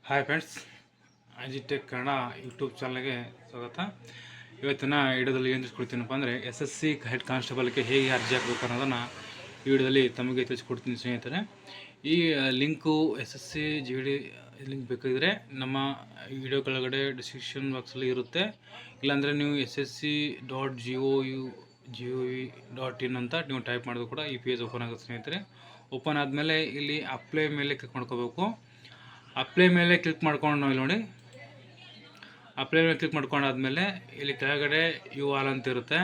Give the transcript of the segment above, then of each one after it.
Hi friends, ಅಜಿಟೆಕ್ Kannada YouTube ಚಾನಲ್ಗೆ ಸ್ವಾಗತ. ಇವತ್ತಿನ ವಿಡಿಯೋದಲ್ಲಿ ಏನು ತಿಳಿಸ್ಕೊಡ್ತೀನಪ್ಪ ಅಂದರೆ SSC ಹೆಡ್ ಕಾನ್ಸ್ಟೇಬಲ್ಗೆ ಹೇಗೆ ಅರ್ಜಿ ಹಾಕಬೇಕು ಅನ್ನೋದನ್ನು ಈ ವಿಡಿಯೋದಲ್ಲಿ ತಮಗೆ ತಿಳಿಸ್ಕೊಡ್ತೀನಿ ಸ್ನೇಹಿತರೆ. ಈ ಲಿಂಕು SSC GD ಲಿಂಕ್ ಬೇಕಾದರೆ ನಮ್ಮ ವಿಡಿಯೋ ಕೆಳಗಡೆ ಡಿಸ್ಕ್ರಿಪ್ಷನ್ ಬಾಕ್ಸಲ್ಲಿ ಇರುತ್ತೆ. ಇಲ್ಲಾಂದರೆ ನೀವು ssc.gov.in ಅಂತ ನೀವು ಟೈಪ್ ಮಾಡೋದು ಕೂಡ ಈ ಪೇಜ್ ಓಪನ್ ಆಗುತ್ತೆ ಸ್ನೇಹಿತರೆ. ಓಪನ್ ಆದಮೇಲೆ ಇಲ್ಲಿ ಅಪ್ಲೈ ಮೇಲೆ ಕ್ಲಿಕ್ ಮಾಡ್ಕೋಬೇಕು. ಅಪ್ಲೈ ಮೇಲೆ ಕ್ಲಿಕ್ ಮಾಡ್ಕೊಂಡು ನಾವು ನೋಡಿ, ಅಪ್ಲೈ ಮೇಲೆ ಕ್ಲಿಕ್ ಮಾಡ್ಕೊಂಡಾದ್ಮೇಲೆ ಇಲ್ಲಿ ಕೆಳಗಡೆ URL ಅಂತ ಇರುತ್ತೆ,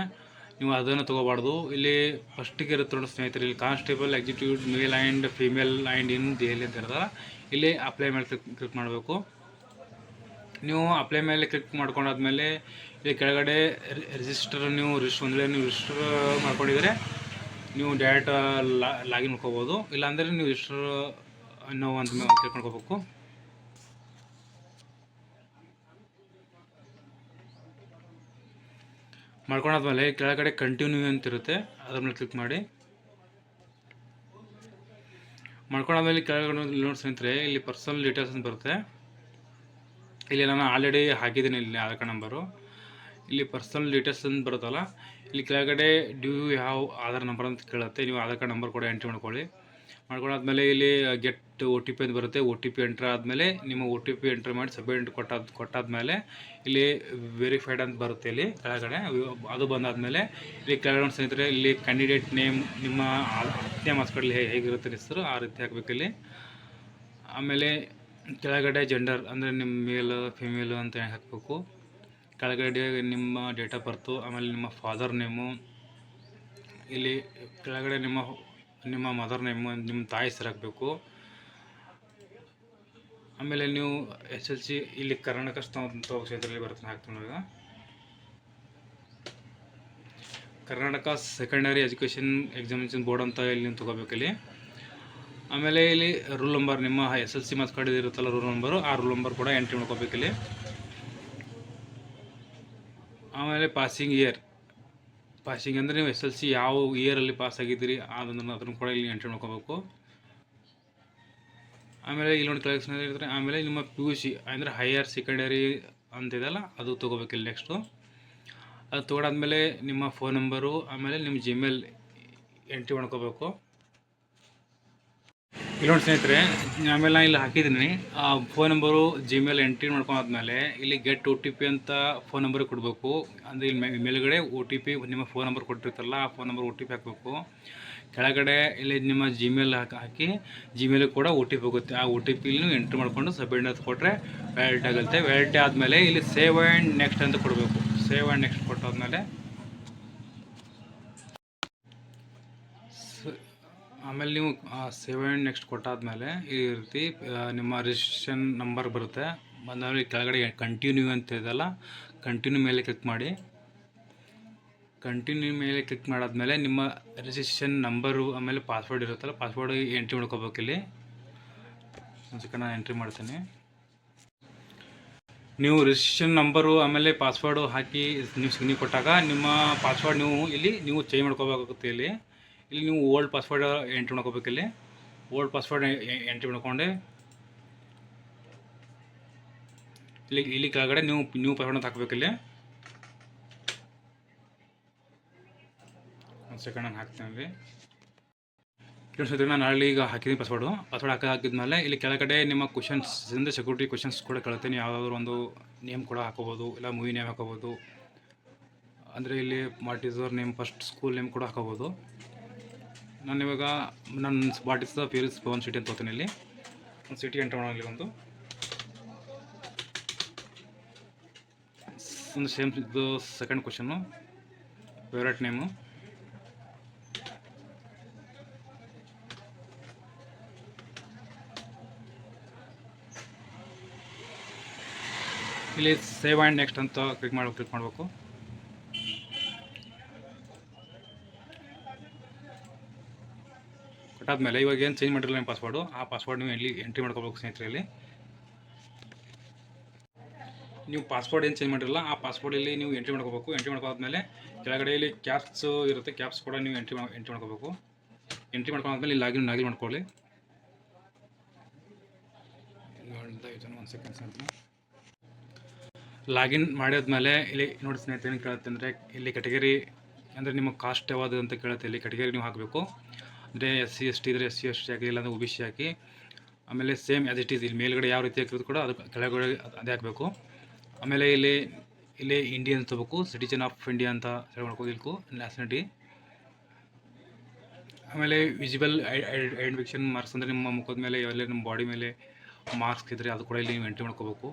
ನೀವು ಅದನ್ನು ತೊಗೋಬಾರ್ದು. ಇಲ್ಲಿ ಫಸ್ಟಿಗೆ ಇರುತ್ತೆ ನೋಡಿ ಸ್ನೇಹಿತರೆ, ಇಲ್ಲಿ constable executive male and female and in Delhi ಅಂತ ಇರ್ತಲ್ಲ, ಇಲ್ಲಿ ಅಪ್ಲೈ ಮೇಲೆ ಕ್ಲಿಕ್ ಮಾಡಬೇಕು. ನೀವು ಅಪ್ಲೈ ಮೇಲೆ ಕ್ಲಿಕ್ ಮಾಡ್ಕೊಂಡಾದ್ಮೇಲೆ ಇಲ್ಲಿ ಕೆಳಗಡೆ ರಿಜಿಸ್ಟರ್ ನೀವು ರಿಜಿಸ್ಟರ್ ಮಾಡ್ಕೊಂಡಿದ್ರೆ ನೀವು ಡೈರೆಕ್ಟ್ ಲಾಗಿನ್ ಮಾಡ್ಕೋಬೋದು. ಇಲ್ಲಾಂದರೆ ನೀವು ರಿಜಿಸ್ಟರ್ ಅನ್ನೋ ಅಂತ ಕ್ಲಿಕ್ ಮಾಡ್ಕೋಬೇಕು. ಮಾಡ್ಕೊಂಡಾದ್ಮೇಲೆ ಕೆಳಗಡೆ ಕಂಟಿನ್ಯೂ ಅಂತ ಇರುತ್ತೆ, ಅದ್ರ ಮೇಲೆ ಕ್ಲಿಕ್ ಮಾಡಿ. ಮಾಡ್ಕೊಂಡಾದ್ಮೇಲೆ ಕೆಳಗಡೆ ನೋಡಿ ಸ್ನೇಹಿತರೆ, ಇಲ್ಲಿ ಪರ್ಸನಲ್ ಡೀಟೇಲ್ಸ್ ಅಂತ ಬರುತ್ತೆ. ಇಲ್ಲಿ ನಾನು ಆಲ್ರೆಡಿ ಹಾಕಿದ್ದೀನಿ ಇಲ್ಲಿ ಆಧಾರ್ ಕಾರ್ಡ್ ನಂಬರು. ಇಲ್ಲಿ ಪರ್ಸನಲ್ ಡೀಟೇಲ್ಸ್ ಅಂತ ಬರುತ್ತಲ್ಲ, ಇಲ್ಲಿ ಕೆಳಗಡೆ do you have Aadhaar number ಅಂತ ಕೇಳುತ್ತೆ. ನೀವು ಆಧಾರ್ ಕಾರ್ಡ್ ನಂಬರ್ ಕೂಡ ಎಂಟ್ರಿ ಮಾಡ್ಕೊಳ್ಳಿ. ಮಾಡ್ಕೊಂಡಾದ್ಮೇಲೆ ಇಲ್ಲಿ ಗೆಟ್ OTP ಅಂತ ಬರುತ್ತೆ. OTP ಎಂಟ್ರ್ ಆದಮೇಲೆ ನಿಮ್ಮ OTP ಎಂಟ್ರ್ ಮಾಡಿ ಸಬ್ಮಿಟ್ ಕೊಟ್ಟಾದ್ಮೇಲೆ ಇಲ್ಲಿ ವೆರಿಫೈಡ್ ಅಂತ ಬರುತ್ತೆ. ಇಲ್ಲಿ ಕೆಳಗಡೆ ಅದು ಬಂದಾದಮೇಲೆ ಇಲ್ಲಿ ಕೆಳಗಡೆ ಸ್ನೇಹಿತರೆ, ಇಲ್ಲಿ ಕ್ಯಾಂಡಿಡೇಟ್ ನೇಮ್ ನಿಮ್ಮ 10ನೇ ಮಾರ್ಕ್ಸ್ ಕಾರ್ಡಲ್ಲಿ ಹೇಗಿರುತ್ತೆ ಹೆಸರು ಆ ರೀತಿ ಹಾಕಬೇಕು ಇಲ್ಲಿ. ಆಮೇಲೆ ಕೆಳಗಡೆ ಜೆಂಡರ್ ಅಂದರೆ ನಿಮ್ಮ ಮೇಲ್ ಫಿಮೇಲು ಅಂತ ಹಾಕಬೇಕು. ಕೆಳಗಡೆ ನಿಮ್ಮ ಡೇಟ್ ಆಫ್ ಬರ್ತು, ಆಮೇಲೆ ನಿಮ್ಮ ಫಾದರ್ ನೇಮು, ಇಲ್ಲಿ ಕೆಳಗಡೆ ನಿಮ್ಮ ಮದರ್ ನೇಮು, ನಿಮ್ಮ ತಾಯಿ ಹೆಸರು ಹಾಕಬೇಕು. ಆಮೇಲೆ ನೀವು SSC ಇಲ್ಲಿ ಕರ್ನಾಟಕ ಕ್ಷೇತ್ರದಲ್ಲಿ ಬರುತ್ತೆ, ಹಾಕ್ತೀನಿ ಈಗ. Karnataka secondary education examination board ಅಂತ ಇಲ್ಲಿ ನೀವು ತೊಗೋಬೇಕು ಇಲ್ಲಿ. ಆಮೇಲೆ ಇಲ್ಲಿ ರೂಲ್ ನಂಬರ್, ನಿಮ್ಮ SSC ಮಾರ್ಕ್ಸ್ ಕಾರ್ಡ್ ಇರುತ್ತಲ್ಲ ರೂಲ್ ನಂಬರು, ಆ ರೂಲ್ ನಂಬರ್ ಕೂಡ ಎಂಟ್ರಿ ಮಾಡ್ಕೋಬೇಕು ಇಲ್ಲಿ. ಆಮೇಲೆ ಪಾಸಿಂಗ್ ಇಯರ್ ಅಂದರೆ ನೀವು SSC ಯಾವ ಇಯರಲ್ಲಿ ಪಾಸ್ ಆಗಿದ್ದೀರಿ ಅದನ್ನು ಕೂಡ ಇಲ್ಲಿ ಎಂಟ್ರಿ ಮಾಡ್ಕೋಬೇಕು. ಆಮೇಲೆ ಇಲ್ಲಿ ನೋಡಿ ಕೆಳಗೆ ಇರ್ತಾರೆ. ಆಮೇಲೆ ನಿಮ್ಮ PUC ಅಂದರೆ ಹೈಯರ್ ಸೆಕೆಂಡರಿ ಅಂತಿದೆಯಲ್ಲ, ಅದು ತೊಗೋಬೇಕು ಇಲ್ಲಿ. ನೆಕ್ಸ್ಟು ಅದು ತೊಗೊಂಡಾದ್ಮೇಲೆ ನಿಮ್ಮ ಫೋನ್ ನಂಬರು, ಆಮೇಲೆ ನಿಮ್ಮ ಜಿಮೇಲ್ ಎಂಟ್ರಿ ಮಾಡ್ಕೋಬೇಕು. ಇಲ್ಲಿ ನೋಡಿ ಸ್ನೇಹಿತರೆ, ಆಮೇಲೆ ನಾನು ಇಲ್ಲಿ ಹಾಕಿದ್ದೀನಿ ಆ ಫೋನ್ ನಂಬರು ಜಿಮೇಲ್ ಎಂಟ್ರಿ ಮಾಡ್ಕೊಂಡಾದ್ಮೇಲೆ ಇಲ್ಲಿ ಗೆಟ್ OTP ಅಂತ ಫೋನ್ ನಂಬರಿಗೆ ಕೊಡಬೇಕು. ಅಂದರೆ ಇಲ್ಲಿ ಮೇಲುಗಡೆ OTP ನಿಮ್ಮ ಫೋನ್ ನಂಬರ್ ಕೊಟ್ಟಿರ್ತಾರಲ್ಲ, ಆ ಫೋನ್ ನಂಬರ್ OTP ಹಾಕಬೇಕು. ಕೆಳಗಡೆ ಇಲ್ಲಿ ನಿಮ್ಮ ಜಿಮೇಲ್ ಹಾಕಿ ಜಿಮೇಲಿಗೆ ಕೂಡ OTP ಹೋಗುತ್ತೆ. ಆ OTP ನೀವು ಎಂಟ್ರಿ ಮಾಡಿಕೊಂಡು ಸಬ್ಮಿಟ್ ಅಂತ ಕೊಟ್ಟರೆ ವ್ಯಾಲಿಡ್ ಆಗುತ್ತೆ. ವ್ಯಾಲಿಡ್ ಆದಮೇಲೆ ಇಲ್ಲಿ ಸೇವ್ ಆ್ಯಂಡ್ ನೆಕ್ಸ್ಟ್ ಅಂತ ಕೊಡಬೇಕು. ಸೇವ್ ಆ್ಯಂಡ್ ನೆಕ್ಸ್ಟ್ ಕೊಟ್ಟಾದ್ಮೇಲೆ ಆಮೇಲೆ ನೀವು ಸೇವ್ ಆ್ಯಂಡ್ ನೆಕ್ಸ್ಟ್ ಕೊಟ್ಟಾದ್ಮೇಲೆ ಈ ರೀತಿ ನಿಮ್ಮ ರಿಜಿಸ್ಟ್ರೇಷನ್ ನಂಬರ್ ಬರುತ್ತೆ. ಬಂದಾದ್ಮೇಲೆ ಕೆಳಗಡೆ ಕಂಟಿನ್ಯೂ ಅಂತ ಇದೆಯಲ್ಲ, ಕಂಟಿನ್ಯೂ ಮೇಲೆ ಕ್ಲಿಕ್ ಮಾಡಿ. ಕಂಟಿನ್ಯೂ ಮೇಲೆ ಕ್ಲಿಕ್ ಮಾಡಾದ್ಮೇಲೆ ನಿಮ್ಮ ರಿಜಿಸ್ಟ್ರೇಷನ್ ನಂಬರು ಆಮೇಲೆ ಪಾಸ್ವರ್ಡ್ ಇರುತ್ತಲ್ಲ, ಪಾಸ್ವರ್ಡ್ ಎಂಟ್ರಿ ಮಾಡ್ಕೋಬೇಕು ಇಲ್ಲಿ. ಒಂದು ನಾನು ಎಂಟ್ರಿ ಮಾಡ್ತೀನಿ. ನೀವು ರಿಜಿಸ್ಟ್ರೇಷನ್ ನಂಬರು ಆಮೇಲೆ ಪಾಸ್ವರ್ಡು ಹಾಕಿ ನೀವು ಸಿಗ್ನಿ ಕೊಟ್ಟಾಗ ನಿಮ್ಮ ಪಾಸ್ವರ್ಡ್ ನೀವು ಚೇಂಜ್ ಮಾಡ್ಕೋಬೇಕಾಗುತ್ತೆ ಇಲ್ಲಿ. ಇಲ್ಲಿ ನೀವು ಓಲ್ಡ್ ಪಾಸ್ವರ್ಡ್ ಎಂಟ್ರಿ ಮಾಡ್ಕೋಬೇಕು ಇಲ್ಲಿ. ಓಲ್ಡ್ ಪಾಸ್ವರ್ಡ್ ಎಂಟ್ರಿ ಮಾಡ್ಕೊಂಡೆ ಇಲ್ಲಿ ಕೆಳಗಡೆ ನ್ಯೂ ಪಾಸ್ವರ್ಡ್ ಅಂತ ಹಾಕಬೇಕು ಇಲ್ಲಿ. ಒಂದು ಸೆಕೆಂಡ್ ನಾನು ಹಾಕ್ತೀನಿ ಇಲ್ಲಿ. ನಾನು ನಾಳೆ ಈಗ ಹಾಕಿದ್ದೀನಿ ಪಾಸ್ವರ್ಡ್ ಹಾಕಿದ್ಮೇಲೆ ಇಲ್ಲಿ ಕೆಳಗಡೆ ನಿಮ್ಮ ಕ್ವಶನ್ಸಿಂದ ಸೆಕ್ಯೂರಿಟಿ ಕ್ವಶನ್ಸ್ ಕೂಡ ಕೇಳ್ತೀನಿ. ಯಾವುದಾದ್ರು ಒಂದು ನೇಮ್ ಕೂಡ ಹಾಕೋಬೋದು, ಇಲ್ಲ ಮೂವಿ ನೇಮ್ ಹಾಕೋಬೋದು. ಅಂದರೆ ಇಲ್ಲಿ what is your name, first school name ಕೂಡ ಹಾಕೋಬೋದು. ನಾನು ಇವಾಗ ವಾಟ್ ಈಸ್ ದ ಫೇವರೆಟ್ ಪವನ್ ಸಿಟಿ ಅಂತ ಹೋಗ್ತೀನಿ. ಇಲ್ಲಿ ಒಂದು ಸಿಟಿ ಎಂಟರ್ ಮಾಡೋಲ್ಲಿ ಒಂದು ಸೇಮ್ ಇದು ಸೆಕೆಂಡ್ ಕ್ವಶನ್ನು, ಫೇವ್ರೇಟ್ ನೇಮು. ಇಲ್ಲಿ ಸೇವ್ ಆ್ಯಂಡ್ ನೆಕ್ಸ್ಟ್ ಅಂತ ಕ್ಲಿಕ್ ಮಾಡಬೇಕು. ಕೊಟ್ಟಾದ್ಮೇಲೆ ಇವಾಗ ಏನು ಚೇಂಜ್ ಮಾಡಿರಲ್ಲ ನಿಮ್ಮ ಪಾಸ್ವರ್ಡು, ಆ ಪಾಸ್ವರ್ಡ್ ನೀವು ಇಲ್ಲಿ ಎಂಟ್ರಿ ಮಾಡ್ಕೋಬೇಕು ಸ್ನೇಹಿತರೆ. ಇಲ್ಲಿ ನೀವು ಪಾಸ್ವರ್ಡ್ ಏನು ಚೇಂಜ್ ಮಾಡಿರಲ್ಲ ಆ ಪಾಸ್ವರ್ಡ್ ಇಲ್ಲಿ ನೀವು ಎಂಟ್ರಿ ಮಾಡ್ಕೋಬೇಕು. ಎಂಟ್ರಿ ಮಾಡ್ಕೋದ್ಮೇಲೆ ಕೆಳಗಡೆ ಇಲ್ಲಿ ಕ್ಯಾಪ್ಸ್ ಇರುತ್ತೆ, ಕ್ಯಾಪ್ಸ್ ಕೂಡ ನೀವು ಎಂಟ್ರಿ ಮಾಡ್ಕೋಬೇಕು. ಎಂಟ್ರಿ ಮಾಡ್ಕೊಂಡಾದ್ಮೇಲೆ ಇಲ್ಲಿ ಲಾಗಿನ್ ಮಾಡ್ಕೊಳ್ಳಿ. ಒಂದು ಸೆಕೆಂಡ್ ಸ್ನೇಹಿತರೆ. ಲಾಗಿನ್ ಮಾಡಿದ್ಮೇಲೆ ಇಲ್ಲಿ ನೋಡಿ ಸ್ನೇಹಿತರೆ ಏನು ಕೇಳುತ್ತೆ ಅಂದರೆ ಇಲ್ಲಿ ಕೆಟಗರಿ ಅಂದರೆ ನಿಮ್ಮ ಕಾಸ್ಟ್ ಯಾವುದು ಅಂತ ಕೇಳುತ್ತೆ. ಇಲ್ಲಿ ಕೆಟಗರಿ ನೀವು ಹಾಕಬೇಕು. ಅಂದರೆ SC ST ಇದ್ದರೆ SC ST ಹಾಕಿ, ಇಲ್ಲಾಂದರೆ OBC ಹಾಕಿ. ಆಮೇಲೆ ಸೇಮ್ ಆ್ಯಸ್ ಇಟ್ ಈಸ್ ಇಲ್ಲಿ ಮೇಲ್ಗಡೆ ಯಾವ ರೀತಿ ಹಾಕಿರೋದು ಕೂಡ ಅದು ಕೆಳಗಡೆ ಅದೇ ಹಾಕಬೇಕು. ಆಮೇಲೆ ಇಲ್ಲಿ ಇಂಡಿಯನ್ ತಗೋಬೇಕು, ಸಿಟಿಜನ್ ಆಫ್ ಇಂಡಿಯಾ ಅಂತ ಸೆಲೆಕ್ಟ್ ಮಾಡ್ಕೋದು. ಇಲ್ಕು ನ್ಯಾಷನಾಲಿಟಿ. ಆಮೇಲೆ ವಿಸಿಬಲ್ ಐಡೆಂಟಿಫಿಕೇಷನ್ ಮಾರ್ಕ್ಸ್ ಅಂದರೆ ನಿಮ್ಮ ಮುಖದ ಮೇಲೆ ಎಲ್ಲ ನಿಮ್ಮ ಬಾಡಿ ಮೇಲೆ ಮಾರ್ಕ್ಸ್ ಇದ್ದರೆ ಅದು ಕೂಡ ಇಲ್ಲಿ ನೀವು ಎಂಟ್ರಿ ಮಾಡ್ಕೋಬೇಕು.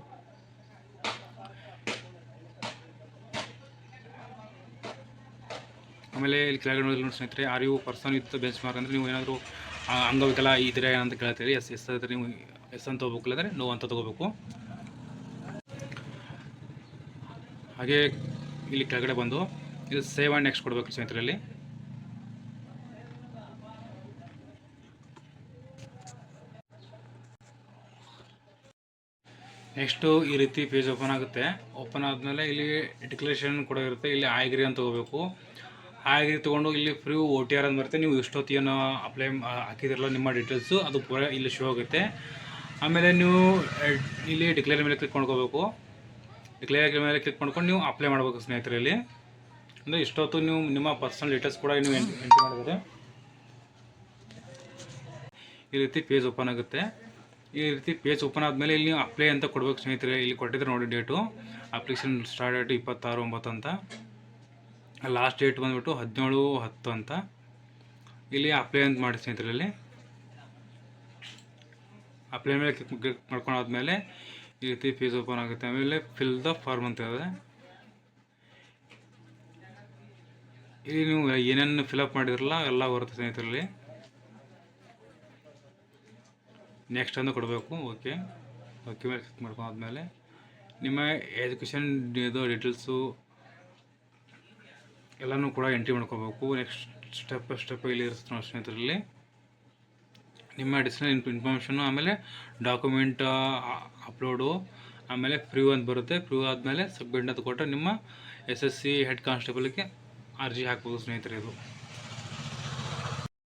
ಆಮೇಲೆ ಇಲ್ಲಿ ಕೆಳಗಡೆ ನೋಡಿ ಸ್ನೇಹಿತರೆ, are you person with benchmark ಅಂದರೆ ನೀವು ಏನಾದರೂ ಅಂಗವಿಕಲ ಇದ್ರೆ ಅಂತ ಕೇಳ್ತೀರಿ. ಎಸ್ ಆದರೆ ನೀವು ಎಸ್ ಅಂತ ತೊಗೋಬೇಕು, ಇಲ್ಲಾಂದರೆ ನೋ ಅಂತ ತೊಗೋಬೇಕು. ಹಾಗೆ ಇಲ್ಲಿ ಕೆಳಗಡೆ ಬಂದು ಇದು ಸೇವ್ ಆ್ಯಂಡ್ ನೆಕ್ಸ್ಟ್ ಕೊಡಬೇಕು ಸ್ನೇಹಿತರಲ್ಲಿ. ನೆಕ್ಸ್ಟು ಈ ರೀತಿ ಪೇಜ್ ಓಪನ್ ಆಗುತ್ತೆ. ಓಪನ್ ಆದಮೇಲೆ ಇಲ್ಲಿ ಡಿಕ್ಲರೇಷನ್ ಕೂಡ ಇರುತ್ತೆ. ಇಲ್ಲಿ ಆಯ್ಗ್ರಿ ಅಂತ ತೊಗೋಬೇಕು. ಆಯ್ಗ್ರಿ ತೊಗೊಂಡು ಇಲ್ಲಿ ಫ್ರೀ OTR ಅಂತ ಬರುತ್ತೆ. ನೀವು ಎಷ್ಟೊತ್ತು ಏನು ಅಪ್ಲೈ ಹಾಕಿದಿರಲ್ಲ ನಿಮ್ಮ ಡೀಟೇಲ್ಸು ಅದು ಪೂರ ಇಲ್ಲಿ ಶೋ ಆಗುತ್ತೆ. ಆಮೇಲೆ ನೀವು ಇಲ್ಲಿ ಡಿಕ್ಲೇರ್ ಮೇಲೆ ಕ್ಲಿಕ್ ಮಾಡ್ಕೋಬೇಕು. ಡಿಕ್ಲೇರ್ ಮೇಲೆ ಕ್ಲಿಕ್ ಮಾಡ್ಕೊಂಡು ನೀವು ಅಪ್ಲೈ ಮಾಡಬೇಕು ಸ್ನೇಹಿತರಲ್ಲಿ. ಅಂದರೆ ಇಷ್ಟೊತ್ತು ನೀವು ನಿಮ್ಮ ಪರ್ಸನಲ್ ಡೀಟೇಲ್ಸ್ ಕೂಡ ನೀವು ಎಂಟ್ರಿ ಮಾಡಿದರೆ ಈ ರೀತಿ ಪೇಜ್ ಓಪನ್ ಆಗುತ್ತೆ. ಈ ರೀತಿ ಪೇಜ್ ಓಪನ್ ಆದಮೇಲೆ ಇಲ್ಲಿ ನೀವು ಅಪ್ಲೈ ಅಂತ ಕೊಡಬೇಕು ಸ್ನೇಹಿತರೆ. ಇಲ್ಲಿ ಕೊಟ್ಟಿದ್ರೆ ನೋಡಿ ಡೇಟು, ಅಪ್ಲಿಕೇಶನ್ ಸ್ಟಾರ್ಟ್ ಡೇಟು 26/9 ಅಂತ, ಲಾಸ್ಟ್ ಡೇಟ್ ಬಂದುಬಿಟ್ಟು 17/10 ಅಂತ. ಇಲ್ಲಿ ಅಪ್ಲೈ ಅಂತ ಮಾಡಿ ಸ್ನೇಹಿತರಲ್ಲಿ. ಅಪ್ಲೈ ಮೇಲೆ ಕ್ಲಿಕ್ ಮಾಡ್ಕೊಂಡಾದ್ಮೇಲೆ ಈ ರೀತಿ ಪೇಜ್ ಓಪನ್ ಆಗುತ್ತೆ. ಆಮೇಲೆ ಫಿಲ್ ದ ಫಾರ್ಮ್ ಅಂತ ಇದೆ. ಇಲ್ಲಿ ನೀವು ಏನೇನು ಫಿಲಪ್ ಮಾಡಿದ್ರಲ್ಲ ಎಲ್ಲ ಬರುತ್ತೆ ಸ್ನೇಹಿತರಲ್ಲಿ. ನೆಕ್ಸ್ಟ್ ಅಂತ ಕೊಡಬೇಕು. ಓಕೆ ಮೇಲೆ ಕ್ಲಿಕ್ ಮಾಡ್ಕೊಂಡಾದ್ಮೇಲೆ ನಿಮ್ಮ ಎಜುಕೇಷನ್ ಇದು ಡೀಟೇಲ್ಸು ಎಲ್ಲನೂ ಕೂಡ ಎಂಟ್ರಿ ಮಾಡ್ಕೋಬೇಕು. ನೆಕ್ಸ್ಟ್ ಸ್ಟೆಪ್ ಇಲ್ಲಿ ಇರುತ್ತೆ ನೋಡಿ ಸ್ನೇಹಿತರಲ್ಲಿ. ನಿಮ್ಮ ಅಡಿಷನಲ್ ಇನ್ಫಾರ್ಮೇಷನು, ಆಮೇಲೆ ಡಾಕ್ಯುಮೆಂಟ್ ಅಪ್ಲೋಡು, ಆಮೇಲೆ ಪ್ರಿವ್ಯೂ ಅಂತ ಬರುತ್ತೆ. ಪ್ರಿವ್ಯೂ ಆದಮೇಲೆ ಸಬ್ಮಿಟ್ ಅಂತ ಕೊಟ್ಟರೆ ನಿಮ್ಮ SSC ಹೆಡ್ ಕಾನ್ಸ್ಟೇಬಲ್ಗೆ ಅರ್ಜಿ ಹಾಕ್ಬೋದು ಸ್ನೇಹಿತರೆ ಇದು.